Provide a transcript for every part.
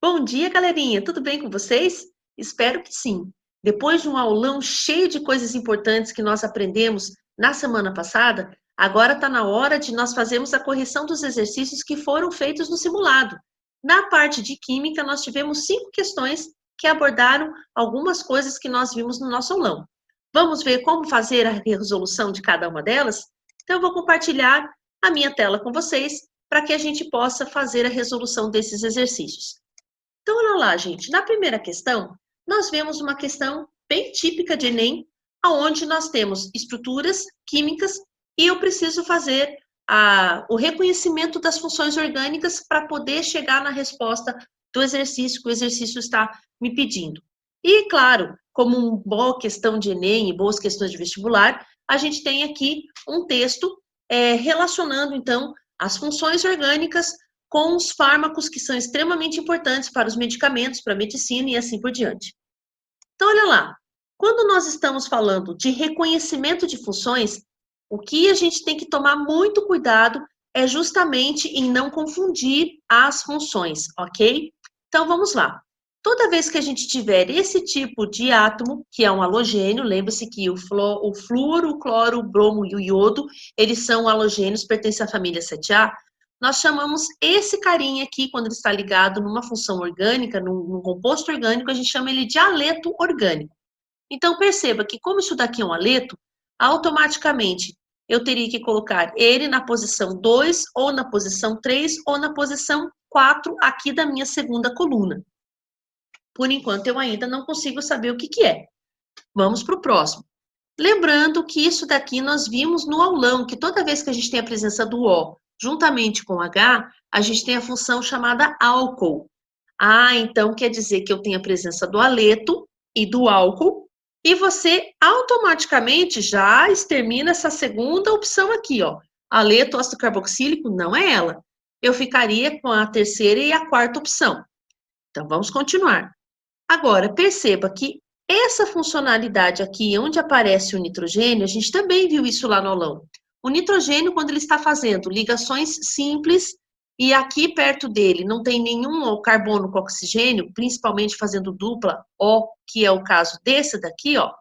Bom dia, galerinha! Tudo bem com vocês? Espero que sim. Depois de um aulão cheio de coisas importantes que nós aprendemos na semana passada, agora está na hora de nós fazermos a correção dos exercícios que foram feitos no simulado. Na parte de química, nós tivemos 5 questões que abordaram algumas coisas que nós vimos no nosso aulão. Vamos ver como fazer a resolução de cada uma delas? Então, eu vou compartilhar a minha tela com vocês para que a gente possa fazer a resolução desses exercícios. Então, olha lá, gente. Na primeira questão, nós vemos uma questão bem típica de Enem, onde nós temos estruturas químicas e eu preciso fazer o reconhecimento das funções orgânicas para poder chegar na resposta do exercício que o exercício está me pedindo. E, claro, como uma boa questão de Enem e boas questões de vestibular, a gente tem aqui um texto relacionando, então, as funções orgânicas com os fármacos que são extremamente importantes para os medicamentos, para a medicina e assim por diante. Então, olha lá, quando nós estamos falando de reconhecimento de funções, o que a gente tem que tomar muito cuidado é justamente em não confundir as funções, ok? Então, vamos lá. Toda vez que a gente tiver esse tipo de átomo, que é um halogênio, lembre-se que o flúor, o cloro, o bromo e o iodo, eles são halogênios, pertencem à família 7A, nós chamamos esse carinha aqui, quando ele está ligado numa função orgânica, num composto orgânico, a gente chama ele de aleto orgânico. Então, perceba que como isso daqui é um aleto, automaticamente eu teria que colocar ele na posição 2, ou na posição 3, ou na posição 4 aqui da minha segunda coluna. Por enquanto, eu ainda não consigo saber o que é. Vamos para o próximo. Lembrando que isso daqui nós vimos no aulão, que toda vez que a gente tem a presença do O juntamente com H, a gente tem a função chamada álcool. Então quer dizer que eu tenho a presença do aleto e do álcool, e você automaticamente já extermina essa segunda opção aqui, ó. Aleto ácido carboxílico não é ela. Eu ficaria com a terceira e a quarta opção. Então vamos continuar. Agora, perceba que essa funcionalidade aqui, onde aparece o nitrogênio, a gente também viu isso lá no aulão. O nitrogênio, quando ele está fazendo ligações simples, e aqui perto dele não tem nenhum carbono com oxigênio, principalmente fazendo dupla O, que é o caso desse daqui, ó,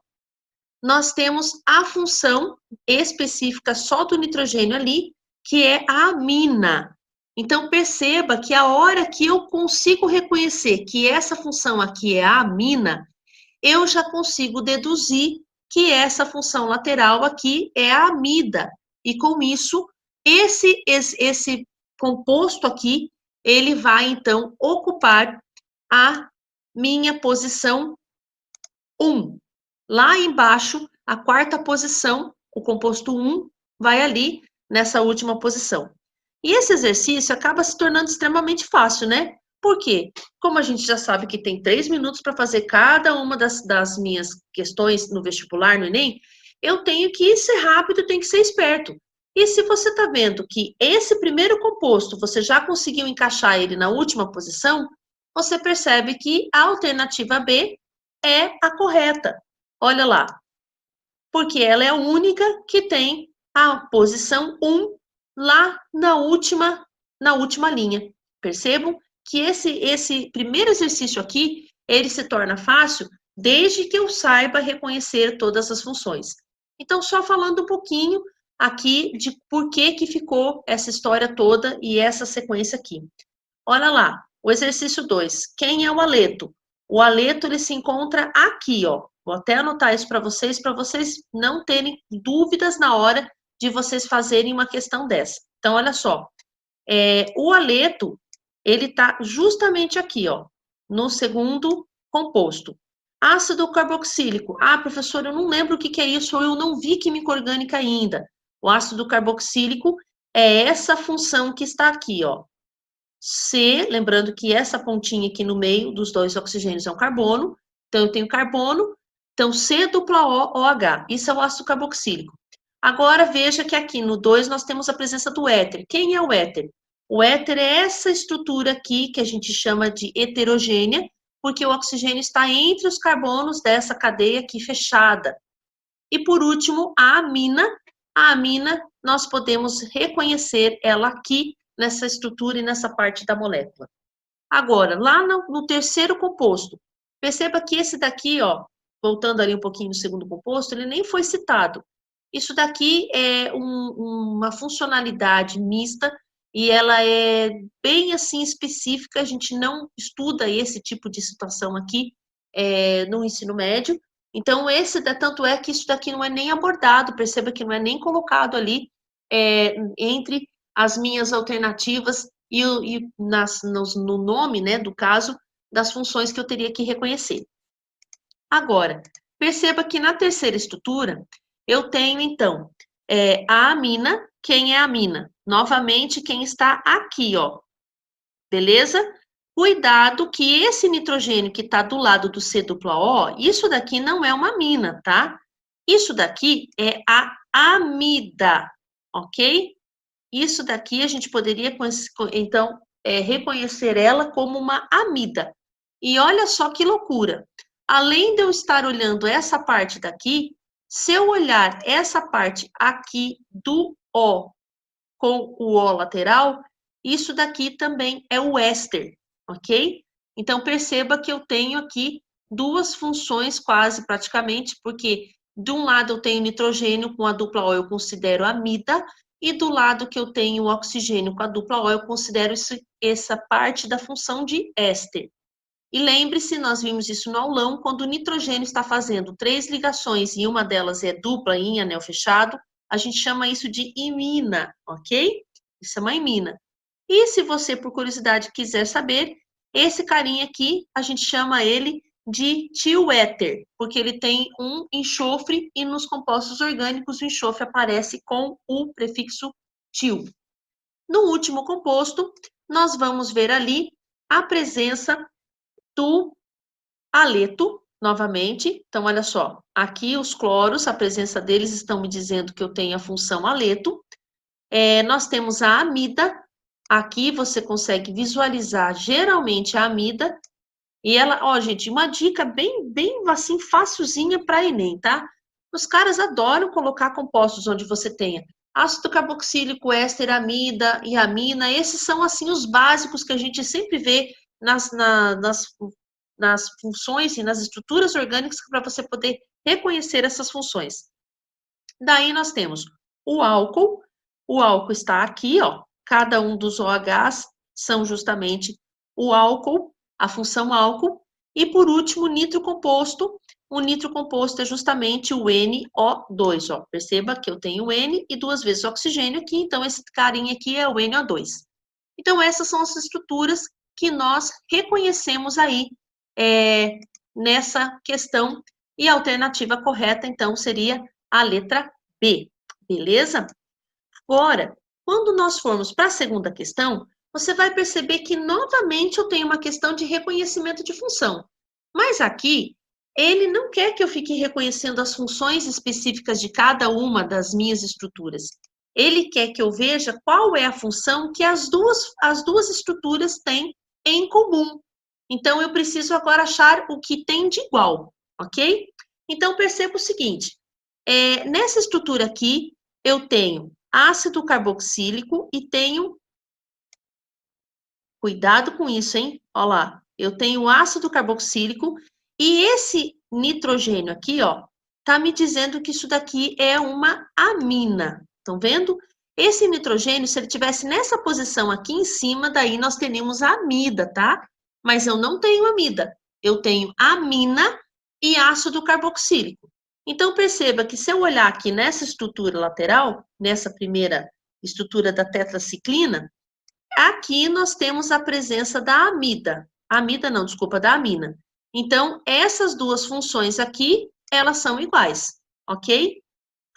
nós temos a função específica só do nitrogênio ali, que é a amina. Então, perceba que a hora que eu consigo reconhecer que essa função aqui é a amina, eu já consigo deduzir que essa função lateral aqui é a amida. E com isso, esse composto aqui, ele vai, então, ocupar a minha posição 1. Lá embaixo, a quarta posição, o composto 1, vai ali nessa última posição. E esse exercício acaba se tornando extremamente fácil, né? Por quê? Como a gente já sabe que tem 3 minutos para fazer cada uma das minhas questões no vestibular, no Enem, eu tenho que ser rápido, tenho que ser esperto. E se você está vendo que esse primeiro composto, você já conseguiu encaixar ele na última posição, você percebe que a alternativa B é a correta. Olha lá, porque ela é a única que tem a posição 1 lá na última linha. Percebam que esse primeiro exercício aqui, ele se torna fácil desde que eu saiba reconhecer todas as funções. Então, só falando um pouquinho aqui de por que ficou essa história toda e essa sequência aqui. Olha lá, o exercício 2. Quem é o aleto? O aleto, ele se encontra aqui, ó. Vou até anotar isso para vocês não terem dúvidas na hora de vocês fazerem uma questão dessa. Então, olha só. O aleto, ele está justamente aqui, ó, no segundo composto. Ácido carboxílico. Professor, eu não lembro o que é isso, ou eu não vi química orgânica ainda. O ácido carboxílico é essa função que está aqui, ó. C, lembrando que essa pontinha aqui no meio dos dois oxigênios é um carbono, então eu tenho carbono, então C dupla O, OH, isso é o ácido carboxílico. Agora veja que aqui no 2 nós temos a presença do éter. Quem é o éter? O éter é essa estrutura aqui que a gente chama de heterogênea, porque o oxigênio está entre os carbonos dessa cadeia aqui fechada. E por último, a amina nós podemos reconhecer ela aqui nessa estrutura e nessa parte da molécula. Agora, lá no terceiro composto, perceba que esse daqui, ó, voltando ali um pouquinho no segundo composto, ele nem foi citado. Isso daqui é uma funcionalidade mista e ela é bem assim específica, a gente não estuda esse tipo de situação aqui no ensino médio. Então, tanto é que isso daqui não é nem abordado, perceba que não é nem colocado ali entre as minhas alternativas no nome, né, do caso, das funções que eu teria que reconhecer. Agora, perceba que na terceira estrutura, eu tenho, então, a amina. Quem é a amina? Novamente, quem está aqui, ó. Beleza? Cuidado que esse nitrogênio que está do lado do C-O, isso daqui não é uma amina, tá? Isso daqui é a amida, ok? Isso daqui a gente poderia, então, reconhecer ela como uma amida. E olha só que loucura. Além de eu estar olhando essa parte daqui, se eu olhar essa parte aqui do O com o O lateral, isso daqui também é o éster, ok? Então, perceba que eu tenho aqui duas funções quase praticamente, porque de um lado eu tenho nitrogênio com a dupla O, eu considero amida, e do lado que eu tenho oxigênio com a dupla O, eu considero essa parte da função de éster. E lembre-se, nós vimos isso no aulão, quando o nitrogênio está fazendo 3 ligações e uma delas é dupla em anel fechado, a gente chama isso de imina, ok? Isso é uma imina. E se você, por curiosidade, quiser saber, esse carinha aqui, a gente chama ele de tioéter, porque ele tem um enxofre e nos compostos orgânicos o enxofre aparece com o prefixo tio. No último composto, nós vamos ver ali a presença do aleto, novamente. Então, olha só, aqui os cloros, a presença deles estão me dizendo que eu tenho a função aleto. Nós temos a amida, aqui você consegue visualizar geralmente a amida, e ela, ó, gente, uma dica bem assim, facilzinha para Enem, tá? Os caras adoram colocar compostos onde você tenha ácido carboxílico, éster, amida e amina, esses são, assim, os básicos que a gente sempre vê nas funções e nas estruturas orgânicas para você poder reconhecer essas funções. Daí nós temos o álcool está aqui, ó, cada um dos OHs são justamente o álcool, a função álcool, e por último, o nitro composto é justamente o NO2, ó, perceba que eu tenho N e 2 vezes oxigênio aqui, então esse carinha aqui é o NO2. Então essas são as estruturas que nós reconhecemos aí nessa questão, e a alternativa correta, então, seria a letra B, beleza? Agora, quando nós formos para a segunda questão, você vai perceber que, novamente, eu tenho uma questão de reconhecimento de função. Mas aqui, ele não quer que eu fique reconhecendo as funções específicas de cada uma das minhas estruturas. Ele quer que eu veja qual é a função que as duas estruturas têm em comum. Então, eu preciso agora achar o que tem de igual, ok? Então, perceba o seguinte, nessa estrutura aqui, eu tenho ácido carboxílico e tenho, cuidado com isso, hein? Olha lá, eu tenho ácido carboxílico e esse nitrogênio aqui, ó, tá me dizendo que isso daqui é uma amina. Estão vendo? Esse nitrogênio, se ele tivesse nessa posição aqui em cima, daí nós teríamos a amida, tá? Mas eu não tenho amida, eu tenho amina e ácido carboxílico. Então, perceba que se eu olhar aqui nessa estrutura lateral, nessa primeira estrutura da tetraciclina, aqui nós temos a presença da amida. Amida não, desculpa, da amina. Então, essas duas funções aqui, elas são iguais, ok?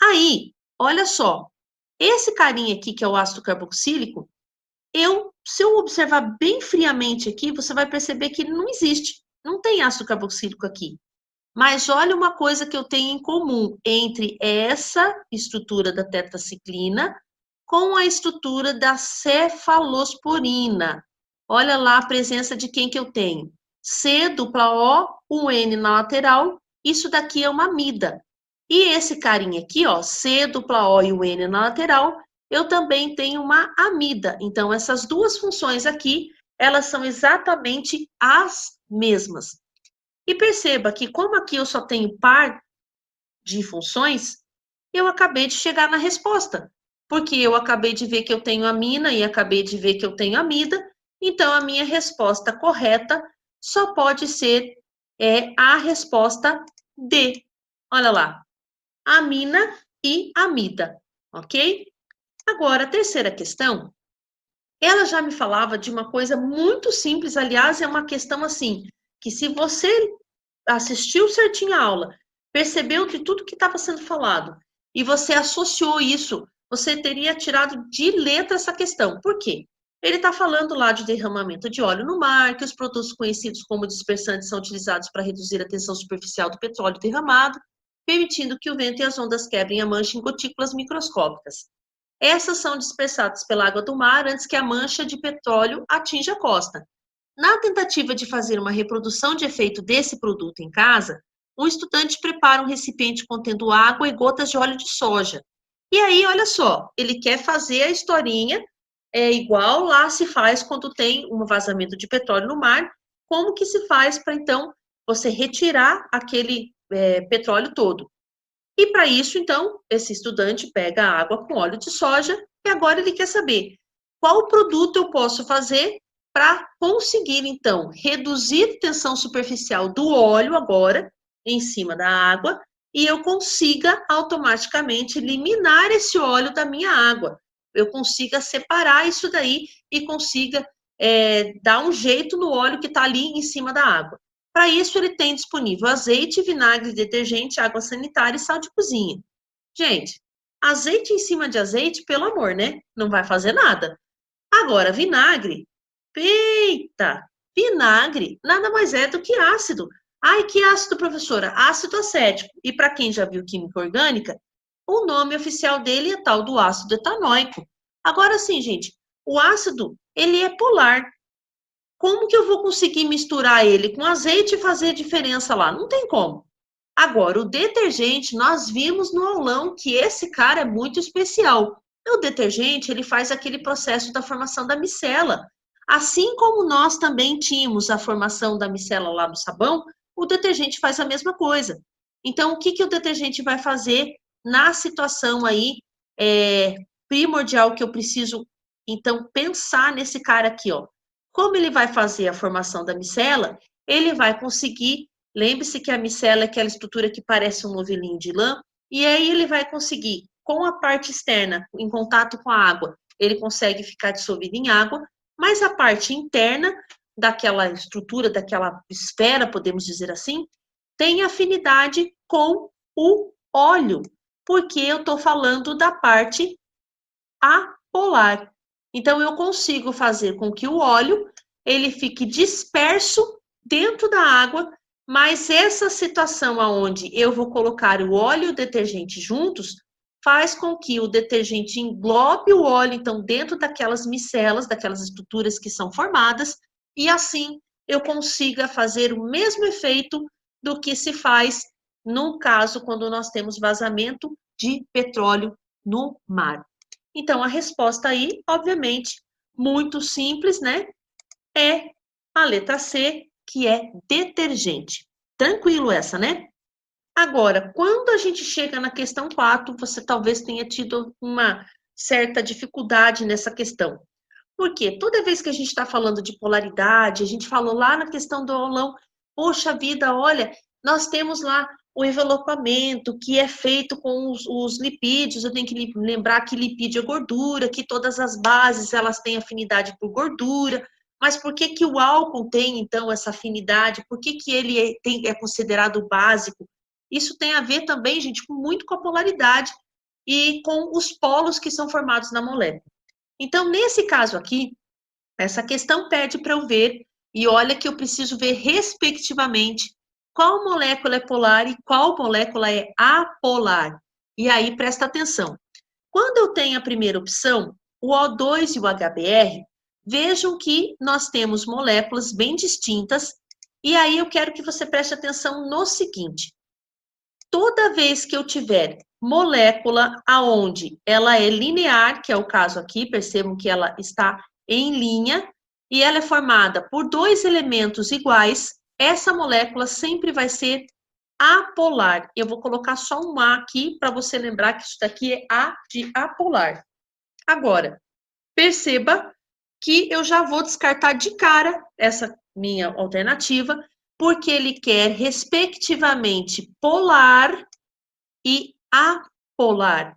Aí, olha só, esse carinha aqui, que é o ácido carboxílico, se eu observar bem friamente aqui, você vai perceber que ele não existe. Não tem ácido carboxílico aqui. Mas olha uma coisa que eu tenho em comum entre essa estrutura da tetraciclina com a estrutura da cefalosporina. Olha lá a presença de quem que eu tenho. C dupla O, um N na lateral, isso daqui é uma amida. E esse carinha aqui, ó, C dupla O e o N na lateral, eu também tenho uma amida. Então, essas duas funções aqui, elas são exatamente as mesmas. E perceba que como aqui eu só tenho par de funções, eu acabei de chegar na resposta, porque eu acabei de ver que eu tenho amina e acabei de ver que eu tenho amida, então a minha resposta correta só pode ser a resposta D. Olha lá, amina e amida, ok? Agora, a terceira questão, ela já me falava de uma coisa muito simples, aliás, é uma questão assim, que se você assistiu certinho a aula, percebeu de tudo que estava sendo falado, e você associou isso, você teria tirado de letra essa questão. Por quê? Ele está falando lá de derramamento de óleo no mar, que os produtos conhecidos como dispersantes são utilizados para reduzir a tensão superficial do petróleo derramado, permitindo que o vento e as ondas quebrem a mancha em gotículas microscópicas. Essas são dispersadas pela água do mar antes que a mancha de petróleo atinja a costa. Na tentativa de fazer uma reprodução de efeito desse produto em casa, um estudante prepara um recipiente contendo água e gotas de óleo de soja. E aí, olha só, ele quer fazer a historinha igual lá se faz quando tem um vazamento de petróleo no mar, como que se faz para, então, você retirar aquele petróleo todo. E para isso, então, esse estudante pega a água com óleo de soja e agora ele quer saber qual produto eu posso fazer para conseguir, então, reduzir a tensão superficial do óleo agora em cima da água e eu consiga automaticamente eliminar esse óleo da minha água. Eu consiga separar isso daí e consiga dar um jeito no óleo que está ali em cima da água. Para isso, ele tem disponível azeite, vinagre, detergente, água sanitária e sal de cozinha. Gente, azeite em cima de azeite, pelo amor, né? Não vai fazer nada. Agora, vinagre. Eita! Vinagre nada mais é do que ácido. Ai, que ácido, professora? Ácido acético. E para quem já viu química orgânica, o nome oficial dele é tal do ácido etanóico. Agora sim, gente, o ácido, ele é polar. Como que eu vou conseguir misturar ele com azeite e fazer diferença lá? Não tem como. Agora, o detergente, nós vimos no aulão que esse cara é muito especial. O detergente, ele faz aquele processo da formação da micela. Assim como nós também tínhamos a formação da micela lá no sabão, o detergente faz a mesma coisa. Então, o que, que o detergente vai fazer na situação aí primordial que eu preciso, então, pensar nesse cara aqui, ó. Como ele vai fazer a formação da micela, ele vai conseguir. Lembre-se que a micela é aquela estrutura que parece um novelinho de lã, e aí ele vai conseguir, com a parte externa, em contato com a água, ele consegue ficar dissolvido em água, mas a parte interna daquela estrutura, daquela esfera, podemos dizer assim, tem afinidade com o óleo, porque eu estou falando da parte apolar. Então, eu consigo fazer com que o óleo ele fique disperso dentro da água, mas essa situação aonde eu vou colocar o óleo e o detergente juntos faz com que o detergente englobe o óleo, então, dentro daquelas micelas, daquelas estruturas que são formadas, e assim eu consiga fazer o mesmo efeito do que se faz no caso quando nós temos vazamento de petróleo no mar. Então, a resposta aí, obviamente, muito simples, né? É a letra C, que é detergente. Tranquilo essa, né? Agora, quando a gente chega na questão 4, você talvez tenha tido uma certa dificuldade nessa questão. Por quê? Toda vez que a gente está falando de polaridade, a gente falou lá na questão do aulão, poxa vida, olha, nós temos lá o envelopamento que é feito com os lipídios, eu tenho que lembrar que lipídio é gordura, que todas as bases elas têm afinidade por gordura, mas por que que o álcool tem, então, essa afinidade? Por que que ele é considerado básico? Isso tem a ver também, gente, muito com a polaridade e com os polos que são formados na molécula. Então, nesse caso aqui, essa questão pede para eu ver, e olha que eu preciso ver respectivamente qual molécula é polar e qual molécula é apolar. E aí, presta atenção. Quando eu tenho a primeira opção, o O2 e o HBr, vejam que nós temos moléculas bem distintas, e aí eu quero que você preste atenção no seguinte. Toda vez que eu tiver molécula aonde ela é linear, que é o caso aqui, percebam que ela está em linha, e ela é formada por dois elementos iguais, essa molécula sempre vai ser apolar. Eu vou colocar só um A aqui para você lembrar que isso daqui é A de apolar. Agora, perceba que eu já vou descartar de cara essa minha alternativa, porque ele quer, respectivamente, polar e apolar.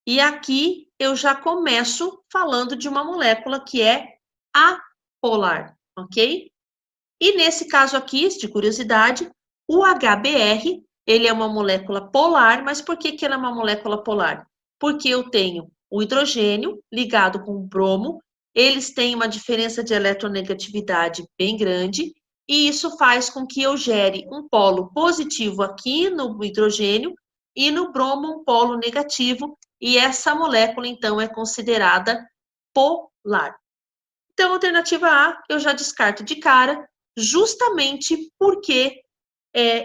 E aqui eu já começo falando de uma molécula que é apolar, ok? E nesse caso aqui, de curiosidade, o HBr, ele é uma molécula polar, mas por que que ela é uma molécula polar? Porque eu tenho o hidrogênio ligado com o bromo, eles têm uma diferença de eletronegatividade bem grande, e isso faz com que eu gere um polo positivo aqui no hidrogênio e no bromo um polo negativo, e essa molécula, então, é considerada polar. Então, a alternativa A, eu já descarto de cara, justamente porque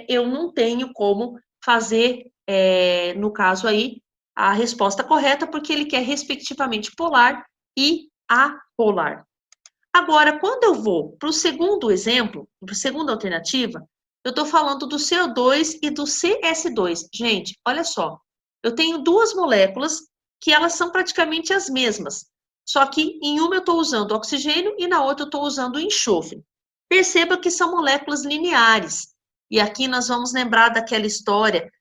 eu não tenho como fazer, no caso aí, a resposta correta, porque ele quer, respectivamente, polar e apolar. Agora, quando eu vou para o segundo exemplo, para a segunda alternativa, eu estou falando do CO2 e do CS2. Gente, olha só, eu tenho duas moléculas que elas são praticamente as mesmas, só que em uma eu estou usando oxigênio e na outra eu estou usando enxofre. Perceba que são moléculas lineares. E aqui nós vamos lembrar daquela história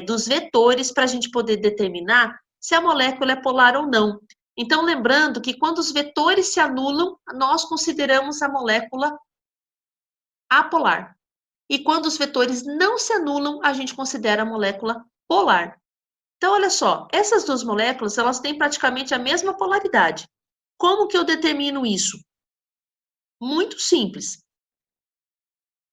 dos vetores para a gente poder determinar se a molécula é polar ou não. Então, lembrando que quando os vetores se anulam, nós consideramos a molécula apolar. E quando os vetores não se anulam, a gente considera a molécula polar. Então, olha só, essas duas moléculas, elas têm praticamente a mesma polaridade. Como que eu determino isso? Muito simples.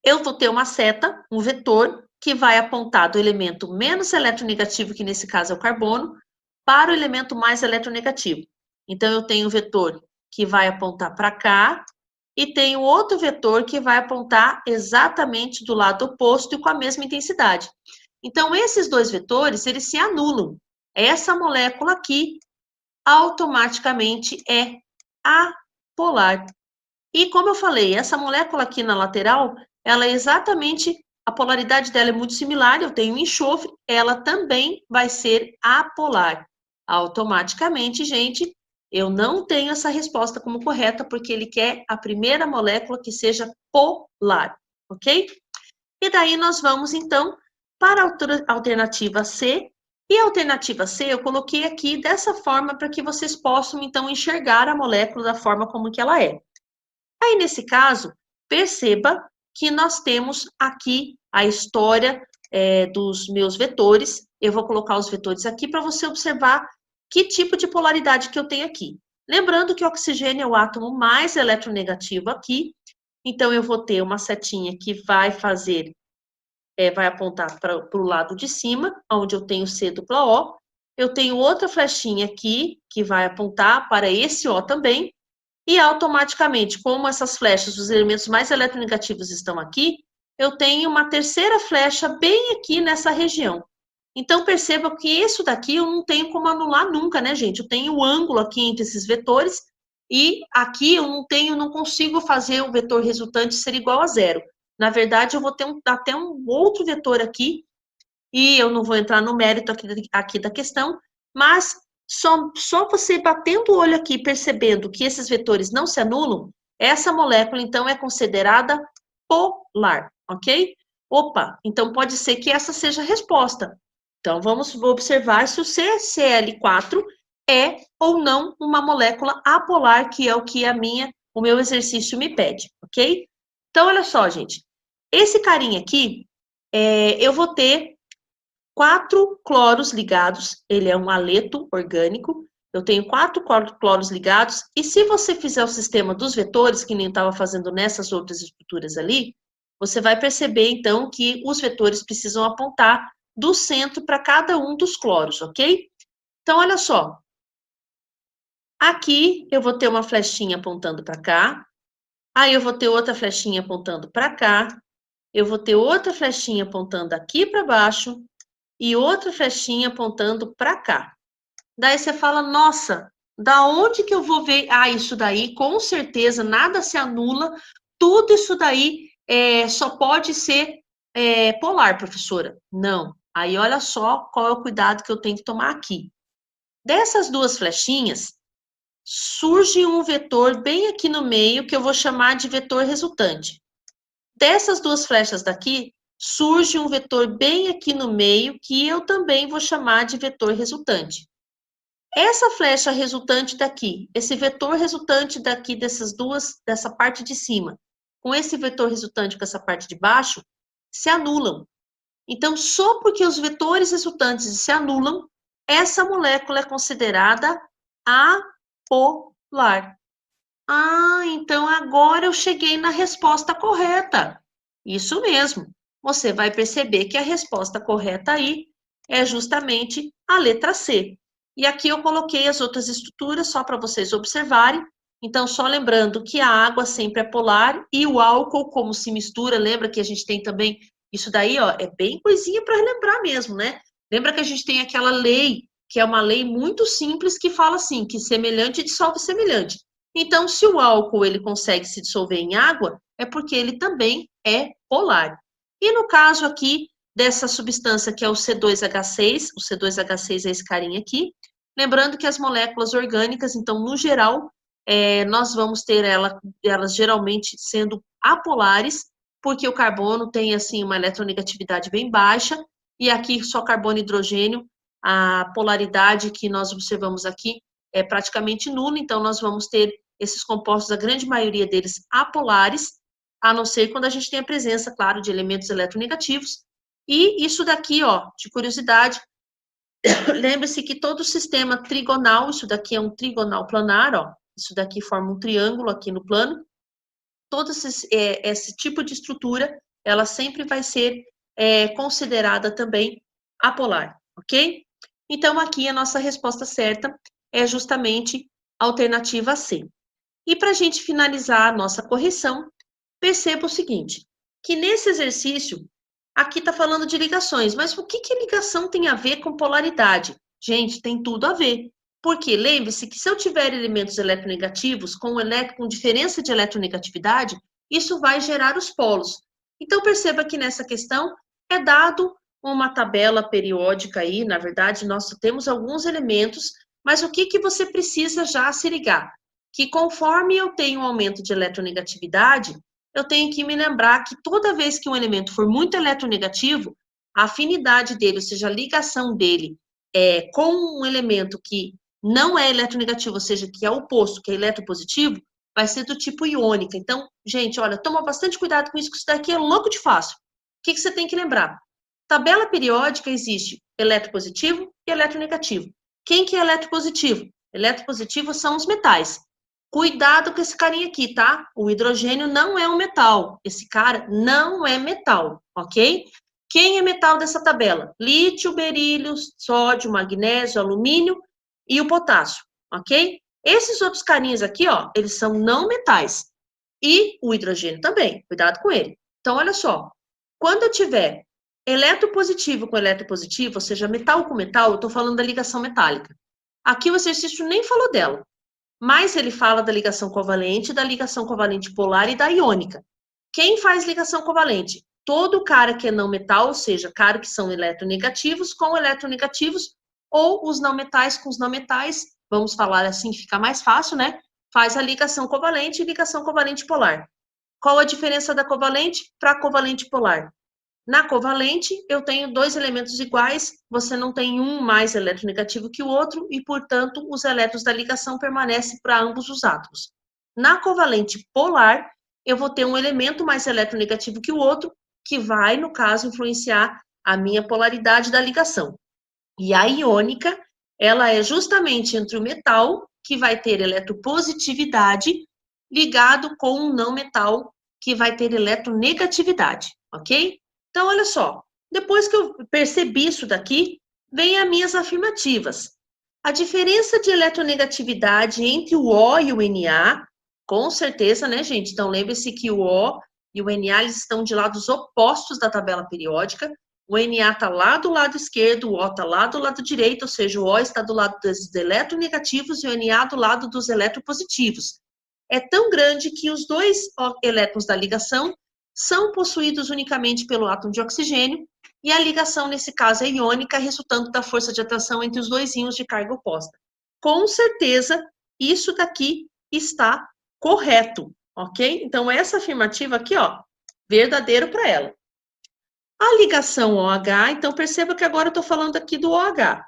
Eu vou ter uma seta, um vetor, que vai apontar do elemento menos eletronegativo, que nesse caso é o carbono, para o elemento mais eletronegativo. Então, eu tenho um vetor que vai apontar para cá e tenho outro vetor que vai apontar exatamente do lado oposto e com a mesma intensidade. Então, esses dois vetores, eles se anulam. Essa molécula aqui automaticamente é apolar. E como eu falei, essa molécula aqui na lateral, ela é exatamente, a polaridade dela é muito similar, eu tenho enxofre, ela também vai ser apolar. Automaticamente, gente, eu não tenho essa resposta como correta, porque ele quer a primeira molécula que seja polar, ok? E daí nós vamos, então, para a alternativa C. E a alternativa C eu coloquei aqui dessa forma para que vocês possam, então, enxergar a molécula da forma como que ela é. Aí, nesse caso, perceba que nós temos aqui a história dos meus vetores. Eu vou colocar os vetores aqui para você observar que tipo de polaridade que eu tenho aqui. Lembrando que o oxigênio é o átomo mais eletronegativo aqui, então eu vou ter uma setinha que vai fazer, vai apontar para o lado de cima, onde eu tenho C dupla O. Eu tenho outra flechinha aqui que vai apontar para esse O também, e automaticamente, como essas flechas, os elementos mais eletronegativos estão aqui, eu tenho uma terceira flecha bem aqui nessa região. Então, perceba que isso daqui eu não tenho como anular nunca, né, gente? Eu tenho o ângulo aqui entre esses vetores, e aqui eu não consigo fazer o vetor resultante ser igual a zero. Na verdade, eu vou ter até um outro vetor aqui, e eu não vou entrar no mérito aqui da questão, mas só você batendo o olho aqui, percebendo que esses vetores não se anulam, essa molécula, então, é considerada polar, ok? Opa, então pode ser que essa seja a resposta. Então, vamos observar se o CCl4 é ou não uma molécula apolar, que é o que o meu exercício me pede, ok? Então, olha só, gente. Esse carinha aqui, eu vou ter 4 cloros ligados, ele é um haleto orgânico, eu tenho 4 cloros ligados, e se você fizer o sistema dos vetores, que nem estava fazendo nessas outras estruturas ali, você vai perceber, então, que os vetores precisam apontar do centro para cada um dos cloros, ok? Então, olha só. Aqui eu vou ter uma flechinha apontando para cá, aí eu vou ter outra flechinha apontando para cá, eu vou ter outra flechinha apontando aqui para baixo, e outra flechinha apontando para cá. Daí você fala, nossa, Da onde que eu vou ver? Ah, isso daí, com certeza, nada se anula, tudo isso daí só pode ser polar, professora. Não. Aí, olha só qual é o cuidado que eu tenho que tomar aqui. Dessas duas flechinhas, surge um vetor bem aqui no meio, que eu vou chamar de vetor resultante. Dessas duas flechas daqui, surge um vetor bem aqui no meio, que eu também vou chamar de vetor resultante. Essa flecha resultante daqui, esse vetor resultante daqui dessa parte de cima, com esse vetor resultante com essa parte de baixo, se anulam. Então, só porque os vetores resultantes se anulam, essa molécula é considerada apolar. Ah, então agora eu cheguei na resposta correta. Isso mesmo. Você vai perceber que a resposta correta aí é justamente a letra C. E aqui eu coloquei as outras estruturas só para vocês observarem. Então, só lembrando que a água sempre é polar e o álcool, como se mistura, lembra que a gente tem também isso daí, ó, é bem coisinha para relembrar mesmo, né? Lembra que a gente tem aquela lei, que é uma lei muito simples, que fala assim, que semelhante dissolve semelhante. Então, se o álcool ele consegue se dissolver em água, é porque ele também é polar. E no caso aqui dessa substância que é o C2H6, o C2H6 é esse carinha aqui, lembrando que as moléculas orgânicas, então, no geral, nós vamos ter elas geralmente sendo apolares, porque o carbono tem, assim, uma eletronegatividade bem baixa, e aqui só carbono e hidrogênio, a polaridade que nós observamos aqui é praticamente nula, então nós vamos ter esses compostos, a grande maioria deles apolares, a não ser quando a gente tem a presença, claro, de elementos eletronegativos. E isso daqui, ó, de curiosidade, lembre-se que todo sistema trigonal, isso daqui é um trigonal planar, ó, isso daqui forma um triângulo aqui no plano, todo esse tipo de estrutura, ela sempre vai ser considerada também apolar, ok? Então, aqui a nossa resposta certa é justamente a alternativa C. E para a gente finalizar a nossa correção, perceba o seguinte, que nesse exercício, aqui está falando de ligações, mas o que ligação tem a ver com polaridade? Gente, tem tudo a ver. Porque lembre-se que se eu tiver elementos eletronegativos com diferença de eletronegatividade, isso vai gerar os polos. Então, perceba que nessa questão é dado uma tabela periódica aí, na verdade, nós temos alguns elementos, mas o que você precisa já se ligar? Que conforme eu tenho um aumento de eletronegatividade, eu tenho que me lembrar que toda vez que um elemento for muito eletronegativo, a afinidade dele, ou seja, a ligação dele com um elemento que não é eletronegativo, ou seja, que é oposto, que é eletropositivo, vai ser do tipo iônica. Então, gente, olha, toma bastante cuidado com isso, que isso daqui é louco de fácil. O que você tem que lembrar? Tabela periódica existe eletropositivo e eletronegativo. Quem que é eletropositivo? Eletropositivo são os metais. Cuidado com esse carinha aqui, tá? O hidrogênio não é um metal. Esse cara não é metal, ok? Quem é metal dessa tabela? Lítio, berílio, sódio, magnésio, alumínio e o potássio, ok? Esses outros carinhas aqui, ó, eles são não metais. E o hidrogênio também, cuidado com ele. Então, olha só, quando eu tiver eletropositivo com eletropositivo, ou seja, metal com metal, eu estou falando da ligação metálica. Aqui o exercício nem falou dela, mas ele fala da ligação covalente polar e da iônica. Quem faz ligação covalente? Todo cara que é não metal, ou seja, cara que são eletronegativos com eletronegativos, ou os não metais com os não metais, vamos falar assim, fica mais fácil, né? Faz a ligação covalente e ligação covalente polar. Qual a diferença da covalente para covalente polar? Na covalente, eu tenho dois elementos iguais, você não tem um mais eletronegativo que o outro, e, portanto, os elétrons da ligação permanecem para ambos os átomos. Na covalente polar, eu vou ter um elemento mais eletronegativo que o outro, que vai, no caso, influenciar a minha polaridade da ligação. E a iônica, ela é justamente entre o metal, que vai ter eletropositividade, ligado com um não metal, que vai ter eletronegatividade, ok? Então, olha só, depois que eu percebi isso daqui, vem as minhas afirmativas. A diferença de eletronegatividade entre o O e o Na, com certeza, né, gente? Então, lembre-se que o O e o Na eles estão de lados opostos da tabela periódica. O Na está lá do lado esquerdo, o O está lá do lado direito, ou seja, o O está do lado dos eletronegativos e o Na do lado dos eletropositivos. É tão grande que os dois elétrons da ligação são possuídos unicamente pelo átomo de oxigênio, e a ligação, nesse caso, é iônica, resultando da força de atração entre os dois íons de carga oposta. Com certeza, isso daqui está correto, ok? Então, essa afirmativa aqui, ó, verdadeiro para ela. A ligação OH, então perceba que agora eu estou falando aqui do OH.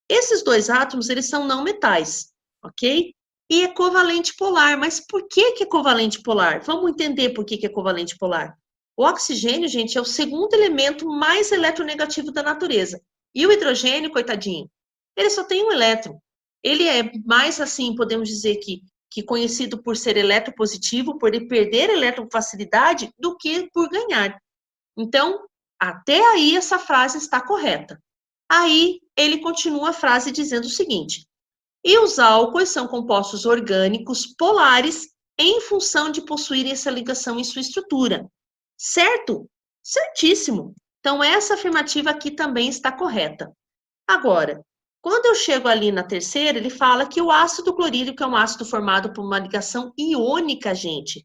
Esses dois átomos, eles são não metais, ok? E é covalente polar. Mas por que é covalente polar? Vamos entender por que é covalente polar. O oxigênio, gente, é o segundo elemento mais eletronegativo da natureza. E o hidrogênio, coitadinho, ele só tem um elétron. Ele é mais, assim, podemos dizer que conhecido por ser eletropositivo, por ele perder elétron com facilidade, do que por ganhar. Então, até aí essa frase está correta. Aí ele continua a frase dizendo o seguinte: e os álcoois são compostos orgânicos polares em função de possuírem essa ligação em sua estrutura. Certo? Certíssimo. Então, essa afirmativa aqui também está correta. Agora, quando eu chego ali na terceira, ele fala que o ácido clorídrico é um ácido formado por uma ligação iônica, gente.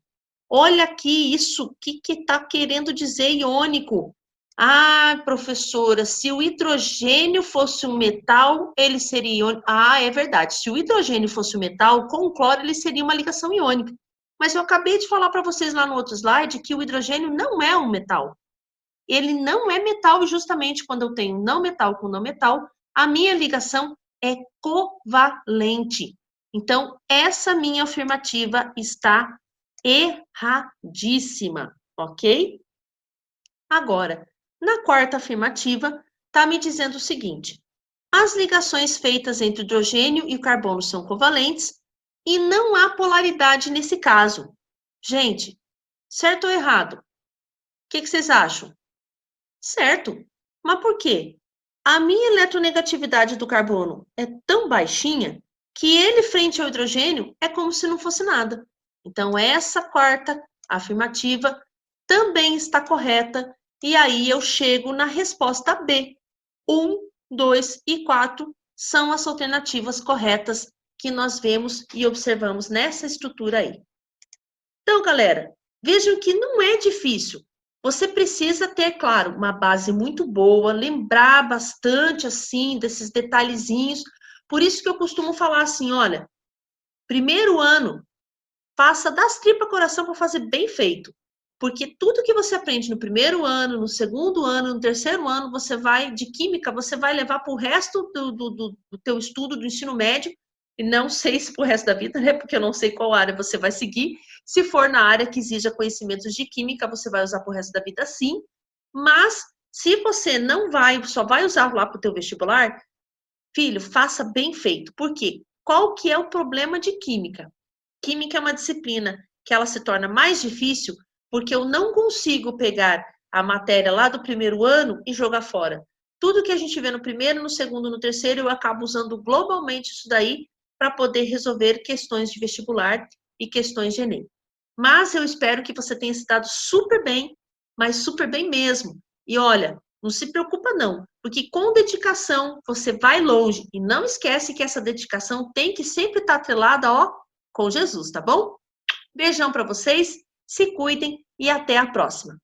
Olha aqui isso, o que está querendo dizer iônico? Ah, professora, se o hidrogênio fosse um metal, ele seria iônico. Ah, é verdade. Se o hidrogênio fosse um metal, com o cloro ele seria uma ligação iônica. Mas eu acabei de falar para vocês lá no outro slide que o hidrogênio não é um metal. Ele não é metal, e justamente quando eu tenho não metal com não metal, a minha ligação é covalente. Então, essa minha afirmativa está erradíssima, ok? Agora, na quarta afirmativa, está me dizendo o seguinte: as ligações feitas entre o hidrogênio e o carbono são covalentes e não há polaridade nesse caso. Gente, certo ou errado? O que vocês acham? Certo. Mas por quê? A minha eletronegatividade do carbono é tão baixinha que ele, frente ao hidrogênio, é como se não fosse nada. Então, essa quarta afirmativa também está correta. E aí eu chego na resposta B. 1, 2 e 4 são as alternativas corretas que nós vemos e observamos nessa estrutura aí. Então, galera, vejam que não é difícil. Você precisa ter, claro, uma base muito boa, lembrar bastante, assim, desses detalhezinhos. Por isso que eu costumo falar assim, olha, primeiro ano, faça das tripas coração para fazer bem feito. Porque tudo que você aprende no primeiro ano, no segundo ano, no terceiro ano, você vai, de química, você vai levar para o resto do teu estudo do ensino médio, e não sei se para o resto da vida, né? Porque eu não sei qual área você vai seguir. Se for na área que exija conhecimentos de química, você vai usar para o resto da vida, sim. Mas, se você não vai, só vai usar lá para o teu vestibular, filho, faça bem feito. Por quê? Qual que é o problema de química? Química é uma disciplina que ela se torna mais difícil porque eu não consigo pegar a matéria lá do primeiro ano e jogar fora. Tudo que a gente vê no primeiro, no segundo, no terceiro, eu acabo usando globalmente isso daí para poder resolver questões de vestibular e questões de Enem. Mas eu espero que você tenha se dado super bem, mas super bem mesmo. E olha, não se preocupa não, porque com dedicação você vai longe. E não esquece que essa dedicação tem que sempre estar atrelada, ó, com Jesus, tá bom? Beijão para vocês, se cuidem e até a próxima.